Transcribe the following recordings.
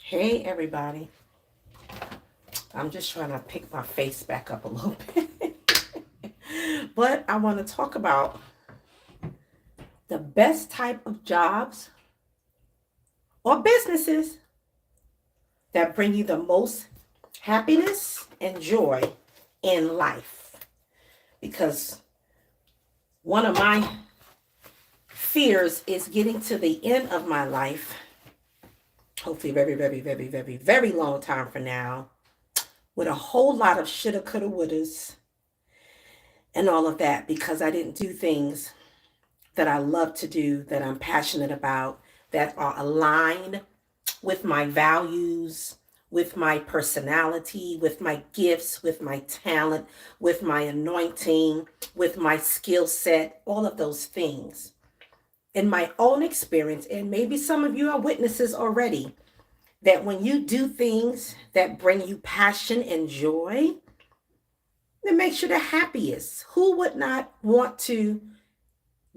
Hey everybody, I'm just trying to pick my face back up a little bit. But I want to talk about the best type of jobs or businesses that bring you the most happiness and joy in life. Because one of my fears is getting to the end of my life, hopefully very, very, very, very, very long time from now, with a whole lot of shoulda, coulda, wouldas, and all of that because I didn't do things that I love to do, that I'm passionate about, that are aligned with my values, with my personality, with my gifts, with my talent, with my anointing, with my skill set, all of those things. In my own experience, and maybe some of you are witnesses already, that when you do things that bring you passion and joy, it makes you the happiest. Who would not want to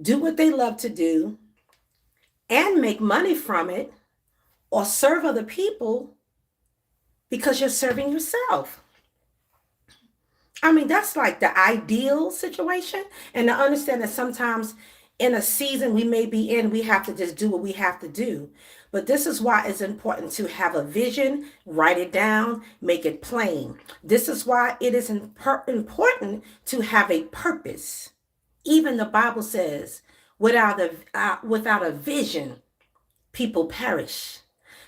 do what they love to do and make money from it or serve other people because you're serving yourself? I mean, that's like the ideal situation. And to understand that sometimes in a season we may be in, we have to just do what we have to do. But this is why it's important to have a vision, write it down, make it plain. This is why it is important to have a purpose. Even the Bible says, without a vision, people perish.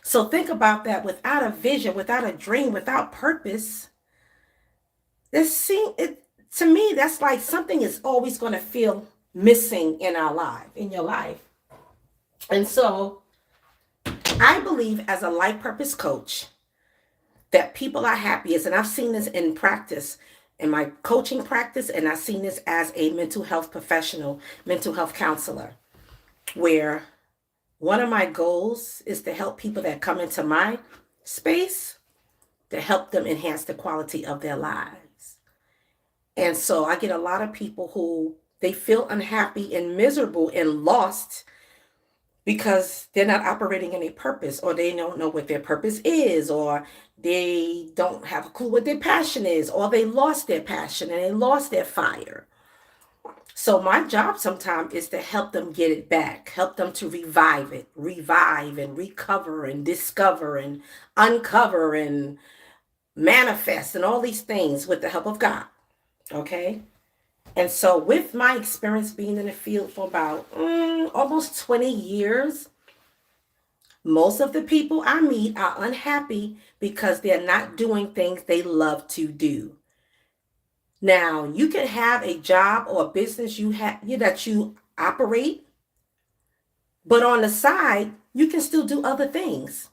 So think about that. Without a vision, without a dream, without purpose, to me, that's like something is always going to feel missing in our life, in your life. And so I believe as a life purpose coach that people are happiest, and I've seen this in practice, in my coaching practice, and I've seen this as a mental health professional, mental health counselor, where one of my goals is to help people that come into my space, to help them enhance the quality of their lives. And so I get a lot of people who they feel unhappy and miserable and lost because they're not operating in a purpose, or they don't know what their purpose is, or they don't have a clue what their passion is, or they lost their passion and they lost their fire. So my job sometimes is to help them get it back, help them to revive and recover and discover and uncover and manifest and all these things with the help of God. Okay. And so with my experience being in the field for about almost 20 years, most of the people I meet are unhappy because they're not doing things they love to do. Now, you can have a job or a business that you operate, but on the side, you can still do other things.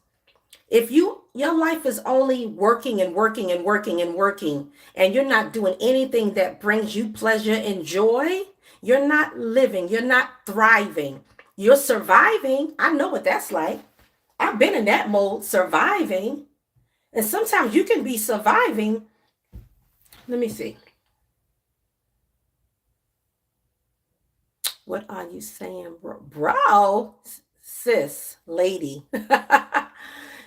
If your life is only working and working and working and working, and you're not doing anything that brings you pleasure and joy, you're not living, you're not thriving. You're surviving. I know what that's like. I've been in that mode, surviving. And sometimes you can be surviving. Let me see. What are you saying, bro? Bro, sis, lady.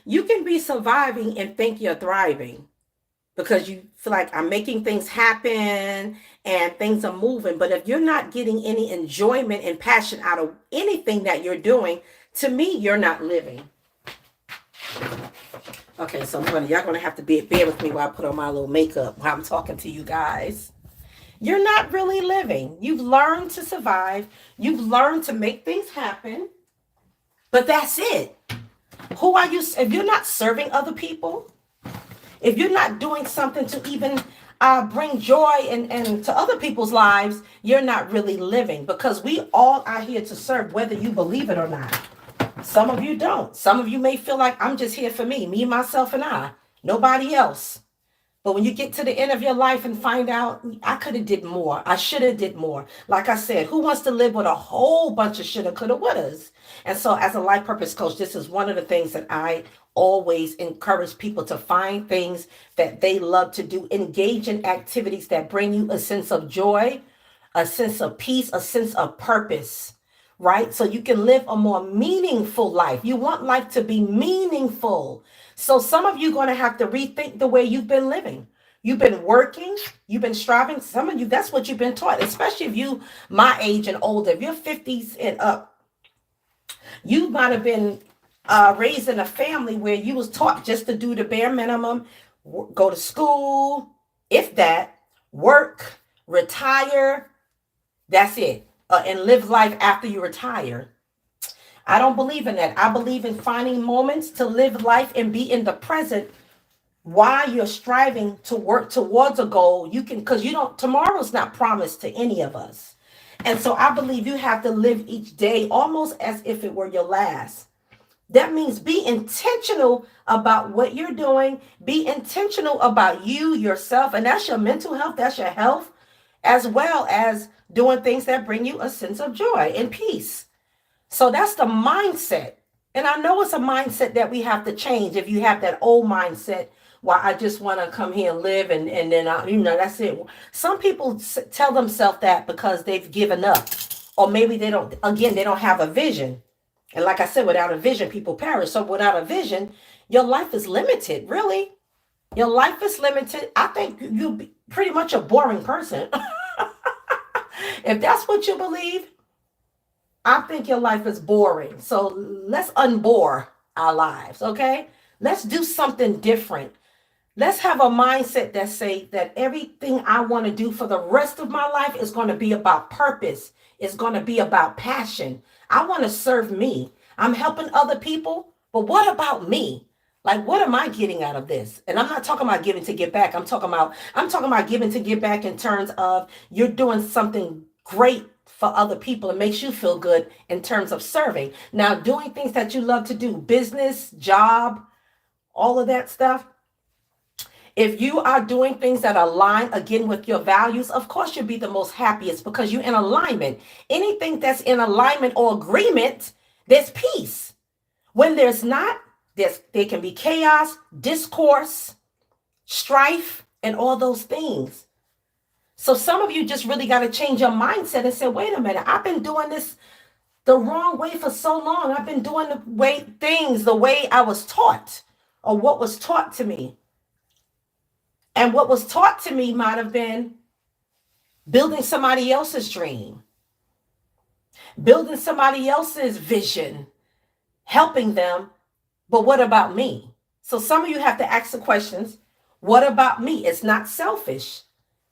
You can be surviving and think you're thriving because you feel like I'm making things happen and things are moving. But if you're not getting any enjoyment and passion out of anything that you're doing, to me, you're not living. Okay, so y'all gonna have to bear with me while I put on my little makeup while I'm talking to you guys. You're not really living. You've learned to survive. You've learned to make things happen, but that's it. Who are you? If you're not serving other people, if you're not doing something to even bring joy and to other people's lives, you're not really living, because we all are here to serve, whether you believe it or not. Some of you don't. Some of you may feel like I'm just here for me, myself, and I, nobody else. But when you get to the end of your life and find out, I could have did more. I should have did more. Like I said, who wants to live with a whole bunch of shoulda, coulda, wouldas? And so as a life purpose coach, this is one of the things that I always encourage people to find things that they love to do. Engage in activities that bring you a sense of joy, a sense of peace, a sense of purpose. right? So you can live a more meaningful life. You want life to be meaningful. So some of you are going to have to rethink the way you've been living. You've been working, you've been striving. Some of you, that's what you've been taught, especially if you my age and older. If you're 50s and up, you might have been raised in a family where you was taught just to do the bare minimum, go to school, if that, work, retire, that's it, and live life after you retire. I don't believe in that. I believe in finding moments to live life and be in the present while you're striving to work towards a goal. You can, because you don't, tomorrow's not promised to any of us. And so I believe you have to live each day almost as if it were your last. That means be intentional about what you're doing. Be intentional about you, yourself, and that's your mental health, that's your health, as well as doing things that bring you a sense of joy and peace. So that's the mindset. And I know it's a mindset that we have to change. If you have that old mindset, well, I just want to come here and live and then, that's it. Some people tell themselves that because they've given up. Or maybe they don't have a vision. And like I said, without a vision, people perish. So without a vision, your life is limited, really. Your life is limited. I think you'll be pretty much a boring person. If that's what you believe, I think your life is boring. So let's unbore our lives, okay? Let's do something different. Let's have a mindset that say that everything I want to do for the rest of my life is going to be about purpose. It's going to be about passion. I want to serve me. I'm helping other people, but what about me? Like, what am I getting out of this? And I'm not talking about giving to get back. I'm talking about giving to get back in terms of you're doing something great for other people. It makes you feel good in terms of serving. Now, doing things that you love to do, business, job, all of that stuff. If you are doing things that align again with your values, of course you'll be the most happiest because you're in alignment. Anything that's in alignment or agreement, there's peace. When there's not, there can be chaos, discourse, strife, and all those things. So some of you just really got to change your mindset and say, wait a minute, I've been doing this the wrong way for so long. I've been doing the way I was taught or what was taught to me. And what was taught to me might have been building somebody else's dream, building somebody else's vision, helping them. But what about me? So some of you have to ask the questions, what about me? It's not selfish.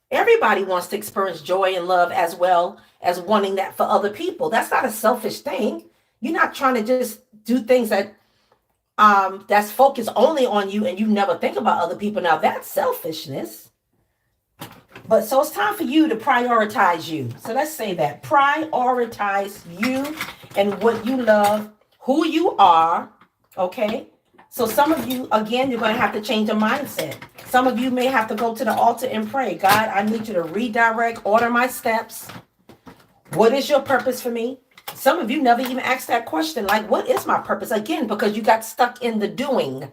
Everybody wants to experience joy and love as well as wanting that for other people. That's not a selfish thing. You're not trying to just do things that's focused only on you and you never think about other people. Now that's selfishness. But so it's time for you to prioritize you. So let's say that. Prioritize you and what you love, who you are. Okay. So some of you, again, you're going to have to change your mindset. Some of you may have to go to the altar and pray. God, I need you to redirect, order my steps. What is your purpose for me? Some of you never even asked that question. Like, what is my purpose? Again, because you got stuck in the doing,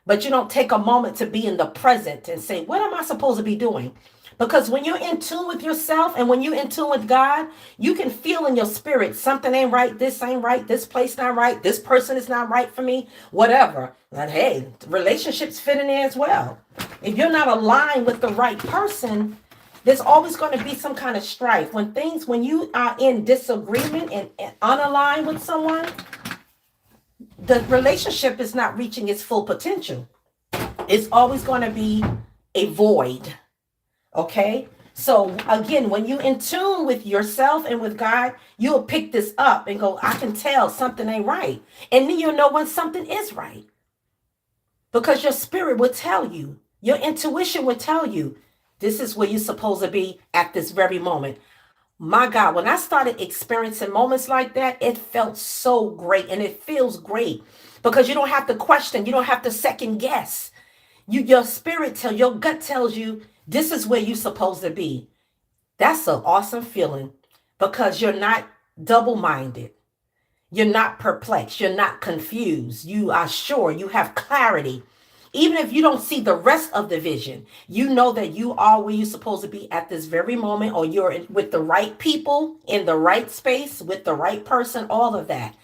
but you don't take a moment to be in the present and say, what am I supposed to be doing? Because when you're in tune with yourself and when you're in tune with God, you can feel in your spirit, something ain't right, this ain't right, this place not right, this person is not right for me, whatever. And hey, relationships fit in there as well. If you're not aligned with the right person, there's always going to be some kind of strife. When you are in disagreement and unaligned with someone, the relationship is not reaching its full potential. It's always going to be a void. Okay. So again, when you're in tune with yourself and with God, you'll pick this up and go, I can tell something ain't right. And then you'll know when something is right. Because your spirit will tell you, your intuition will tell you, this is where you're supposed to be at this very moment. My God, when I started experiencing moments like that, it felt so great. And it feels great because you don't have to question. You don't have to second guess. Your spirit your gut tells you, this is where you're supposed to be. That's an awesome feeling because you're not double-minded. You're not perplexed. You're not confused. You are sure. You have clarity. Even if you don't see the rest of the vision, you know that you are where you're supposed to be at this very moment, or you're with the right people in the right space with the right person, all of that.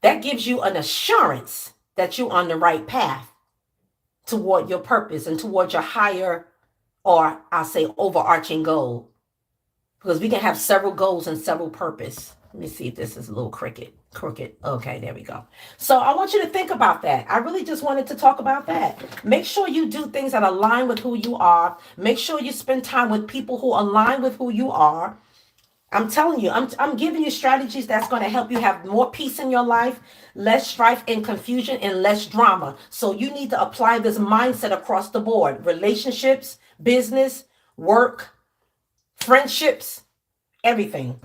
That gives you an assurance that you're on the right path toward your purpose and toward your higher, or I'll say overarching goal. Because we can have several goals and several purpose. Let me see if this is a little crooked. Okay, there we go. So I want you to think about that. I really just wanted to talk about that. Make sure you do things that align with who you are. Make sure you spend time with people who align with who you are. I'm telling you, I'm giving you strategies that's going to help you have more peace in your life, less strife and confusion, and less drama. So you need to apply this mindset across the board. Relationships, business, work, friendships, everything.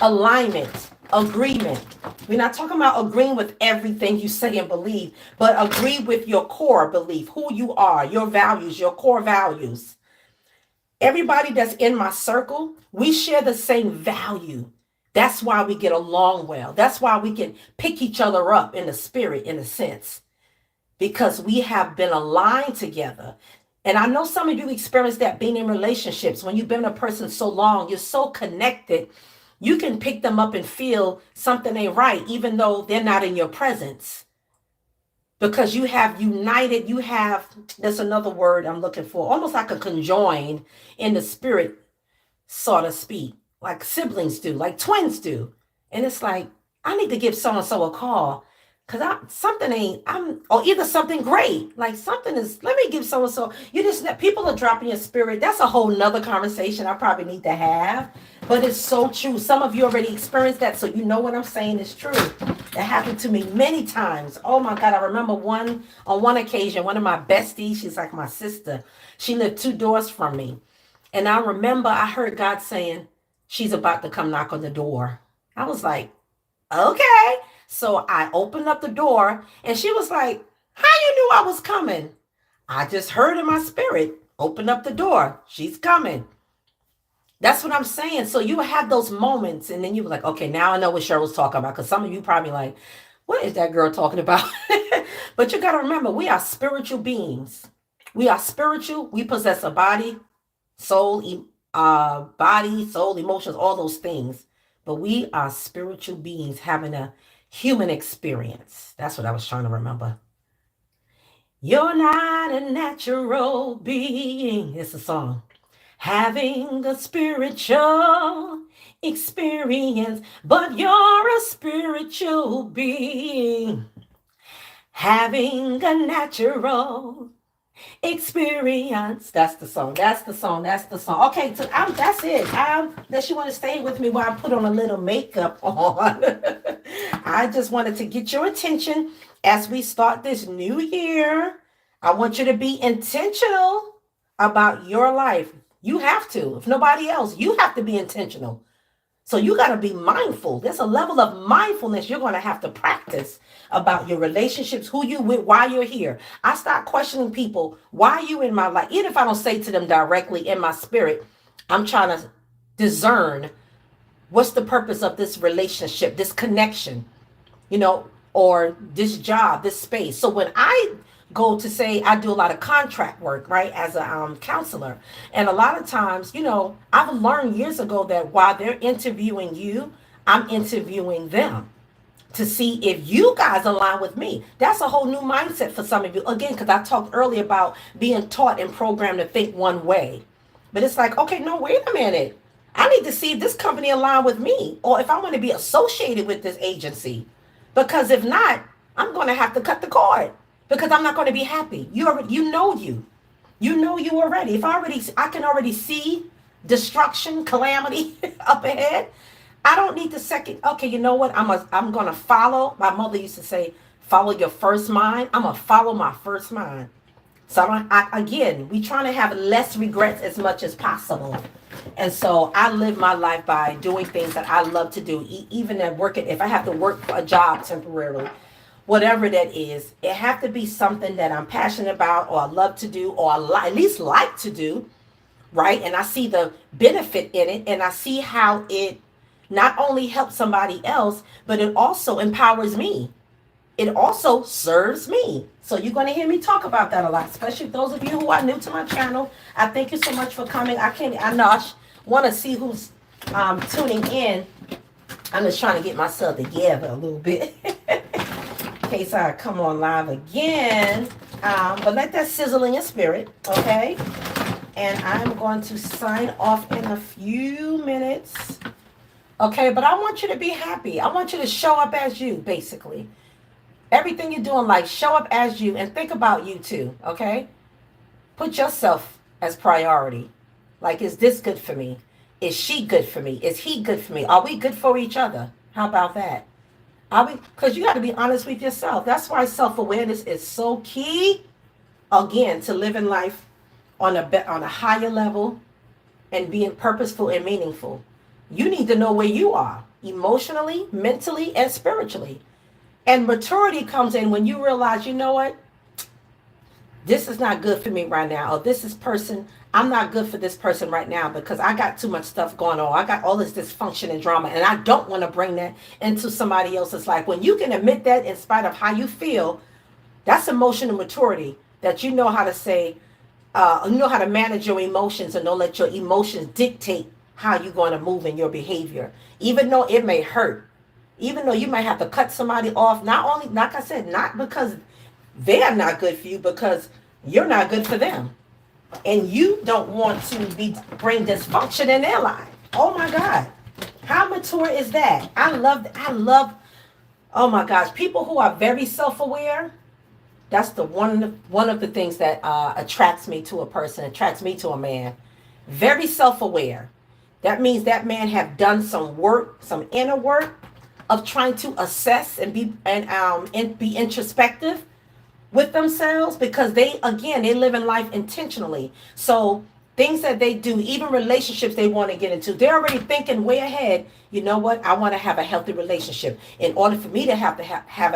Alignment, agreement. We're not talking about agreeing with everything you say and believe, but agree with your core belief, who you are, your values, your core values. Everybody that's in my circle, we share the same value. That's why we get along well. That's why we can pick each other up in the spirit, in a sense, because we have been aligned together. And I know some of you experience that being in relationships. When you've been with a person so long, you're so connected, you can pick them up and feel something ain't right, even though they're not in your presence. Because you have united, there's another word I'm looking for, almost like a conjoined in the spirit, so to speak, like siblings do, like twins do. And it's like, I need to give so-and-so a call. Cause or either something great, like something is, let me give so-and-so, people are dropping your spirit. That's a whole nother conversation I probably need to have, but it's so true. Some of you already experienced that. So you know what I'm saying is true. That happened to me many times. Oh my God. I remember on one occasion, one of my besties, she's like my sister. She lived 2 doors from me. And I remember I heard God saying, she's about to come knock on the door. I was like, okay. So I opened up the door and she was like, how you knew I was coming? I just heard in my spirit, open up the door. She's coming. That's what I'm saying. So you have those moments and then you were like, okay, now I know what Cheryl's talking about. Because some of you probably like, what is that girl talking about? But you got to remember, we are spiritual beings. We are spiritual. We possess a body, soul, emotions, all those things. But we are spiritual beings having a human experience. That's what I was trying to remember. You're not a natural being. It's a song. Having a spiritual experience, but you're a spiritual being. Having a natural experience. That's the song. Okay, so that's it. Unless you want to stay with me while I put on a little makeup on. I just wanted to get your attention as we start this new year. I want you to be intentional about your life. You have to. If nobody else, you have to be intentional. So you got to be mindful. There's a level of mindfulness you're going to have to practice about your relationships, who you with, why you're here. I start questioning people, why are you in my life? Even if I don't say to them directly in my spirit, I'm trying to discern what's the purpose of this relationship, this connection, or this job, this space. So when I go to say, I do a lot of contract work, right, as a counselor. And a lot of times, I've learned years ago that while they're interviewing you, I'm interviewing them to see if you guys align with me. That's a whole new mindset for some of you. Again, because I talked earlier about being taught and programmed to think one way. But it's like, okay, no, wait a minute. I need to see if this company align with me or if I want to be associated with this agency. Because if not, I'm going to have to cut the cord. Because I'm not going to be happy. You know you already. I can already see destruction, calamity up ahead. I don't need to second. Okay, you know what? I'm going to follow. My mother used to say, follow your first mind. I'm going to follow my first mind. So we trying to have less regrets as much as possible. And so I live my life by doing things that I love to do. Even at work, if I have to work for a job temporarily, whatever that is, it have to be something that I'm passionate about or I love to do or at least like to do, right? And I see the benefit in it and I see how it not only helps somebody else, but it also empowers me. it also serves me. So you're going to hear me talk about that a lot, especially those of you who are new to my channel. I thank you so much for coming. I know I want to see who's tuning in. I'm just trying to get myself together a little bit in case I come on live again. But let that sizzle in your spirit, okay? And I'm going to sign off in a few minutes. Okay, but I want you to be happy. I want you to show up as you, basically. Everything you're doing, like, show up as you and think about you too, okay? Put yourself as priority. Like, is this good for me? Is she good for me? Is he good for me? Are we good for each other? How about that? Are we? Because you got to be honest with yourself. That's why self-awareness is so key, again, to living life on a higher level and being purposeful and meaningful. You need to know where you are emotionally, mentally, and spiritually. And maturity comes in when you realize, you know what? This is not good for me right now. Or I'm not good for this person right now because I got too much stuff going on. I got all this dysfunction and drama, and I don't want to bring that into somebody else's life. When you can admit that in spite of how you feel, that's emotional maturity, that you know how to say, you know how to manage your emotions and don't let your emotions dictate how you're going to move in your behavior. Even though it may hurt, even though you might have to cut somebody off, not only, like I said, not because they're not good for you, because you're not good for them. And you don't want to bring dysfunction in their life. Oh my God. How mature is that? I love, oh my gosh, people who are very self-aware. That's one of the things that attracts me to a person, attracts me to a man. Very self-aware. That means that man have done some work, some inner work of trying to assess and be introspective with themselves, because they live in life intentionally. So things that they do, even relationships they want to get into, they're already thinking way ahead. You know what? I want to have a healthy relationship. In order for me to have a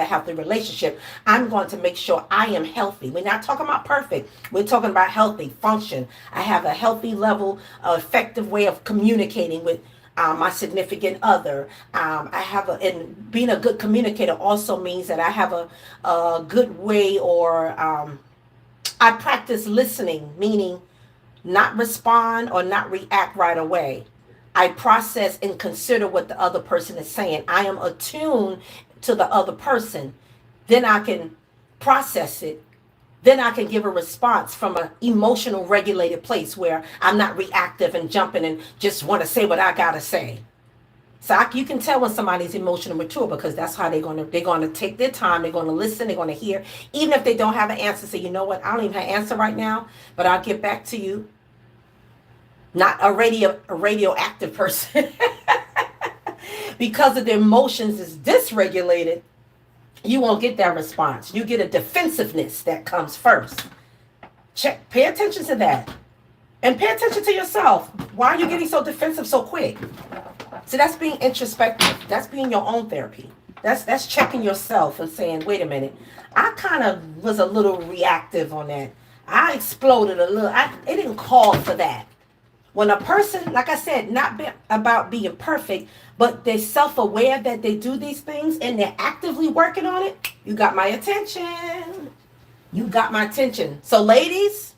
healthy relationship, I'm going to make sure I am healthy. We're not talking about perfect. We're talking about healthy function. I have a healthy level, effective way of communicating with my significant other. And being a good communicator also means that I have a good way, or I practice listening, meaning not respond or not react right away. I process and consider what the other person is saying. I am attuned to the other person. Then I can process it. Then I can give a response from an emotional regulated place where I'm not reactive and jumping and just want to say what I got to say. So you can tell when somebody's emotionally mature, because that's how they're going to take their time. They're going to listen. They're going to hear. Even if they don't have an answer, say, you know what? I don't even have an answer right now, but I'll get back to you. Not a radioactive person. Because of their emotions is dysregulated, you won't get that response. You get a defensiveness that comes first. Pay attention to that. And pay attention to yourself. Why are you getting so defensive so quick? So that's being introspective. That's being your own therapy. That's checking yourself and saying, wait a minute, I kind of was a little reactive on that. I exploded a little. It didn't call for that. When a person, like I said, not about being perfect, but they're self-aware that they do these things and they're actively working on it, you got my attention. You got my attention. So ladies,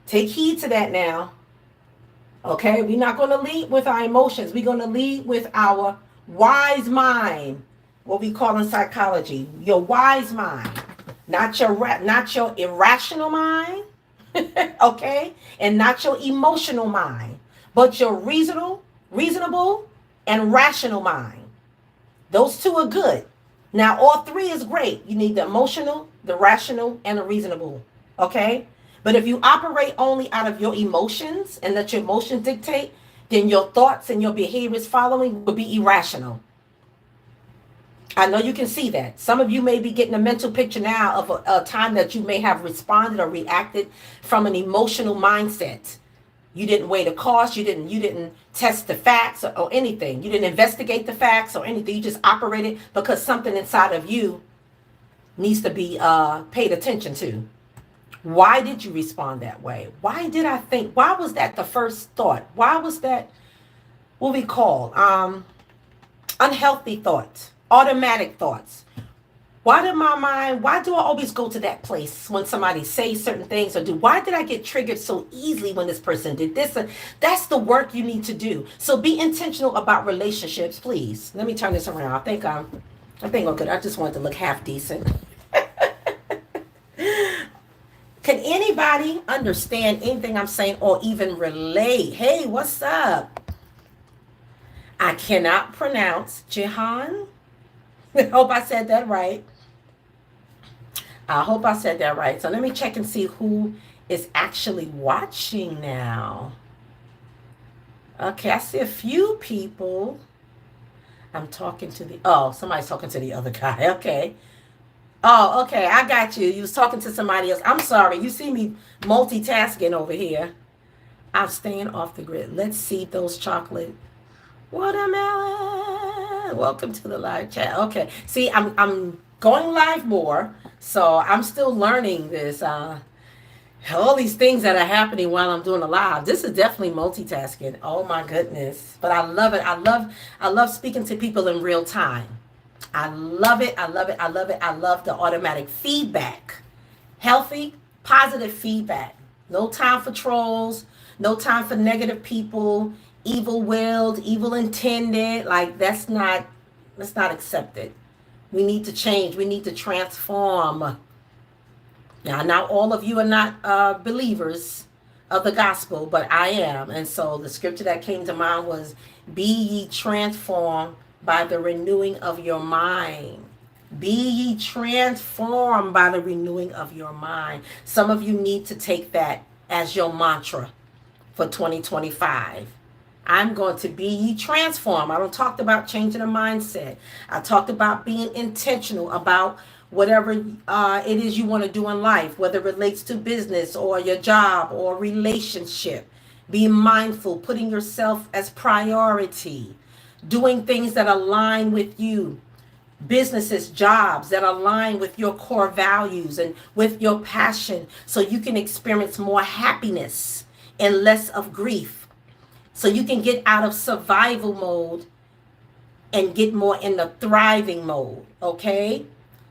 take heed to that now. Okay, we're not going to lead with our emotions. We're going to lead with our wise mind, what we call in psychology, your wise mind, not your irrational mind. Okay, and not your emotional mind, but your reasonable and rational mind. Those two are good. Now all three is great. You need the emotional, the rational, and the reasonable. Okay, but if you operate only out of your emotions and let your emotions dictate, then your thoughts and your behaviors following will be irrational. I know you can see that. Some of you may be getting a mental picture now of a time that you may have responded or reacted from an emotional mindset. You didn't weigh the cost. You didn't test the facts or anything. You didn't investigate the facts or anything. You just operated because something inside of you needs to be paid attention to. Why did you respond that way? Why did I think? Why was that the first thought? Why was that what we call unhealthy thoughts? Automatic thoughts. Why do I always go to that place when somebody says certain things or do? Why did I get triggered so easily when this person did this? That's the work you need to do. So be intentional about relationships, please. Let me turn this around. I think I'm good. I just wanted to look half decent. Can anybody understand anything I'm saying or even relate? Hey, what's up? I cannot pronounce Jihan. I hope I said that right. I hope I said that right. So let me check and see who is actually watching now. Okay, I see a few people. I'm talking to somebody's talking to the other guy. Okay. Oh, okay, I got you. You was talking to somebody else. I'm sorry. You see me multitasking over here. I'm staying off the grid. Let's see those chocolate watermelon. Welcome to the live chat. Okay. See, I'm going live more, so I'm still learning this. All these things that are happening while I'm doing a live. This is definitely multitasking. Oh my goodness. But I love it. I love speaking to people in real time. I love it. I love it. I love it. I love the automatic feedback. Healthy, positive feedback. No time for trolls. No time for negative people. Evil willed, evil intended. Like that's not accepted. We need to change. We need to transform. Now, not all of you are not believers of the gospel, but I am. And so the scripture that came to mind was, be ye transformed by the renewing of your mind. Be ye transformed by the renewing of your mind. Some of you need to take that as your mantra for 2025. I'm going to be ye transformed. I don't talk about changing a mindset. I talked about being intentional about whatever it is you want to do in life, whether it relates to business or your job or relationship. Be mindful, putting yourself as priority, doing things that align with you, businesses, jobs that align with your core values and with your passion, so you can experience more happiness and less of grief. So you can get out of survival mode and get more in the thriving mode, okay?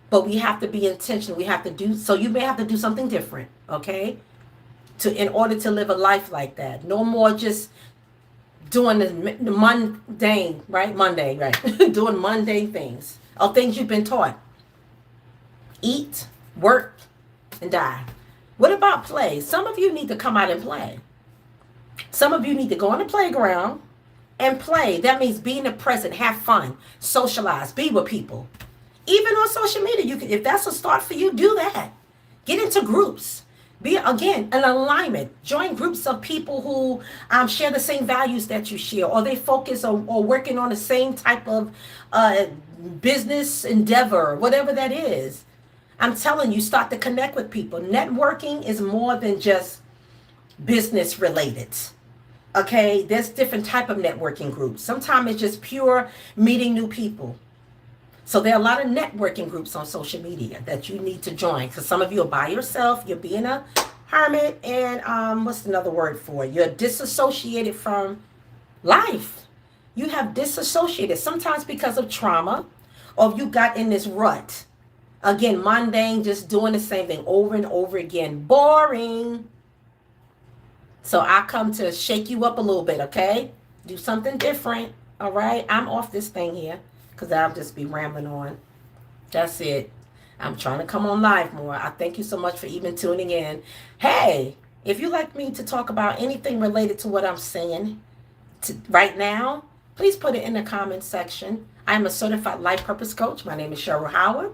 But we have to be intentional. We have to do, so you may have to do something different, okay? In order to live a life like that. No more just doing the mundane, right? Mundane, right? Doing mundane things or things you've been taught. Eat, work, and die. What about play? Some of you need to come out and play. Some of you need to go on the playground and play. That means be in the present, have fun, socialize, be with people. Even on social media, you can, if that's a start for you, do that. Get into groups. Be, again, an alignment. Join groups of people who share the same values that you share, or they focus or working on the same type of business endeavor, whatever that is. I'm telling you, start to connect with people. Networking is more than just business related. Okay, there's different type of networking groups. Sometimes it's just pure meeting new people. So there are a lot of networking groups on social media that you need to join, because some of you are by yourself, you're being a hermit, and what's another word for it? You're disassociated from life. You have disassociated, sometimes because of trauma, or you got in this rut. Again, mundane, just doing the same thing over and over again. Boring. So I come to shake you up a little bit, okay? Do something different, all right? I'm off this thing here, because I'll just be rambling on. That's it. I'm trying to come on live more. I thank you so much for even tuning in. Hey, if you'd like me to talk about anything related to what I'm saying right now, please put it in the comment section. I'm a certified life purpose coach. My name is Cheryl Howard.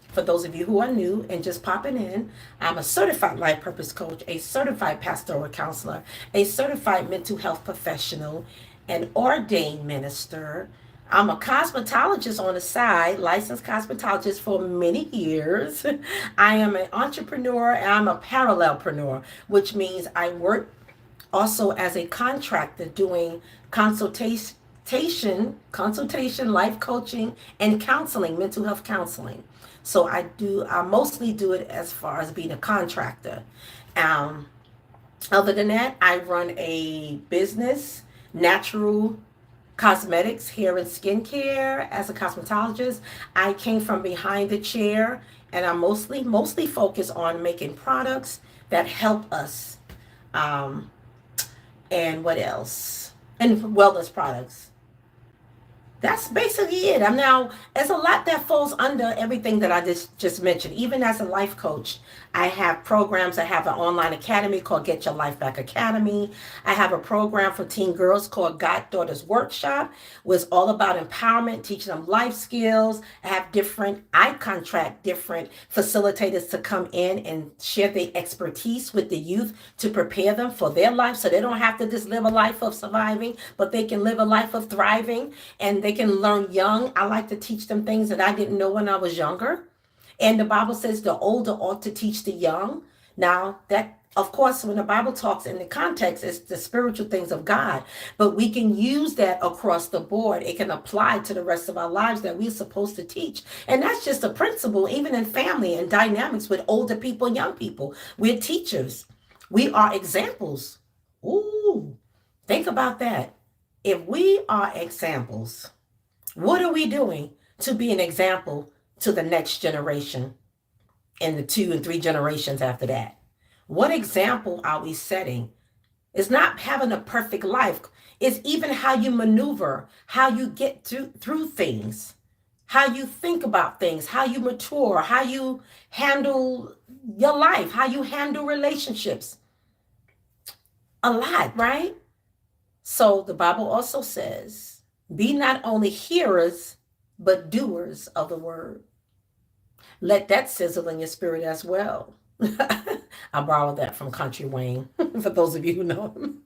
For those of you who are new and just popping in, I'm a certified life purpose coach, a certified pastoral counselor, a certified mental health professional, an ordained minister. I'm a cosmetologist on the side, licensed cosmetologist for many years. I am an entrepreneur and I'm a parallelpreneur, which means I work also as a contractor doing consultation, life coaching, and counseling, mental health counseling. So I mostly do it as far as being a contractor. Other than that, I run a business, natural cosmetics, hair and skincare. As a cosmetologist, I came from behind the chair, and I mostly focus on making products that help us. Um, and what else? And wellness products. That's basically it. I'm now, there's a lot that falls under everything that I just mentioned. Even as a life coach, I have programs. I have an online academy called Get Your Life Back Academy. I have a program for teen girls called Goddaughters Workshop, was all about empowerment, teaching them life skills. I contract different facilitators to come in and share their expertise with the youth to prepare them for their life, so they don't have to just live a life of surviving, but they can live a life of thriving, and they can learn young. I like to teach them things that I didn't know when I was younger. And the Bible says the older ought to teach the young. Now, that, of course, when the Bible talks in the context, it's the spiritual things of God. But we can use that across the board. It can apply to the rest of our lives that we're supposed to teach. And that's just a principle, even in family and dynamics with older people, young people. We're teachers. We are examples. Ooh, think about that. If we are examples, what are we doing to be an example to the next generation and the 2 and 3 generations after that? What example are we setting? It's not having a perfect life. It's even how you maneuver, how you get through things, how you think about things, how you mature, how you handle your life, how you handle relationships. A lot, right? So the Bible also says, be not only hearers, but doers of the word. Let that sizzle in your spirit as well. I borrowed that from Country Wayne, for those of you who know him.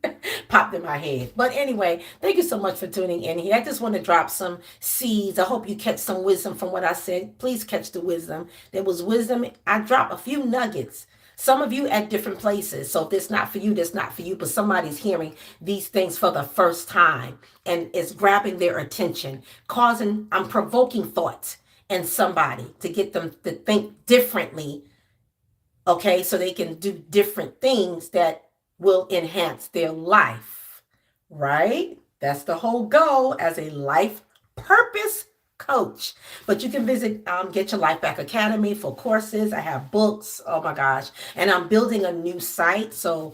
Popped in my head. But anyway, thank you so much for tuning in here. I just want to drop some seeds. I hope you catch some wisdom from what I said. Please catch the wisdom. There was wisdom. I dropped a few nuggets. Some of you at different places. So if it's not for you, that's not for you. But somebody's hearing these things for the first time, and it's grabbing their attention, I'm provoking thoughts in somebody to get them to think differently. Okay, so they can do different things that will enhance their life, right? That's the whole goal as a life purpose coach. But you can visit Get Your Life Back Academy for courses. I have books. Oh my gosh. And I'm building a new site. So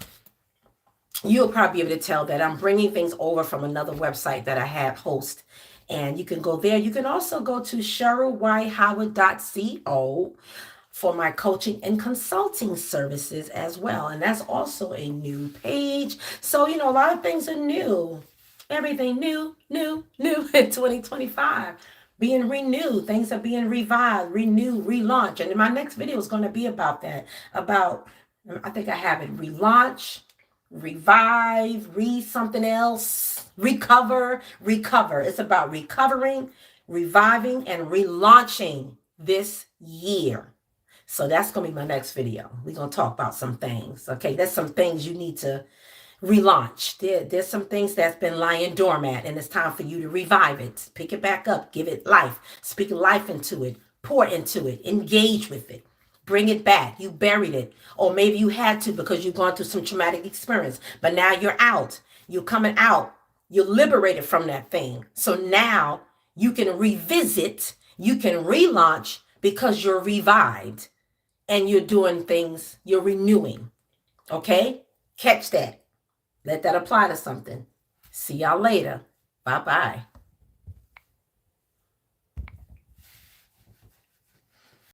you'll probably be able to tell that I'm bringing things over from another website that I have host. And you can go there. You can also go to CherylYHoward.co for my coaching and consulting services as well. And that's also a new page. So, a lot of things are new. Everything new in 2025. Being renewed. Things are being revived, renewed, relaunched. And my next video is going to be about that. I think I have it, relaunch, revive, something else, recover. It's about recovering, reviving, and relaunching this year. So that's going to be my next video. We're going to talk about some things. Okay, there's some things you need to relaunch. There's some things that's been lying dormant, and it's time for you to revive it. Pick it back up. Give it life. Speak life into it. Pour into it. Engage with it. Bring it back. You buried it. Or maybe you had to because you've gone through some traumatic experience. But now you're out. You're coming out. You're liberated from that thing. So now you can revisit. You can relaunch because you're revived. And you're doing things, you're renewing. Okay? Catch that. Let that apply to something. See y'all later. Bye-bye.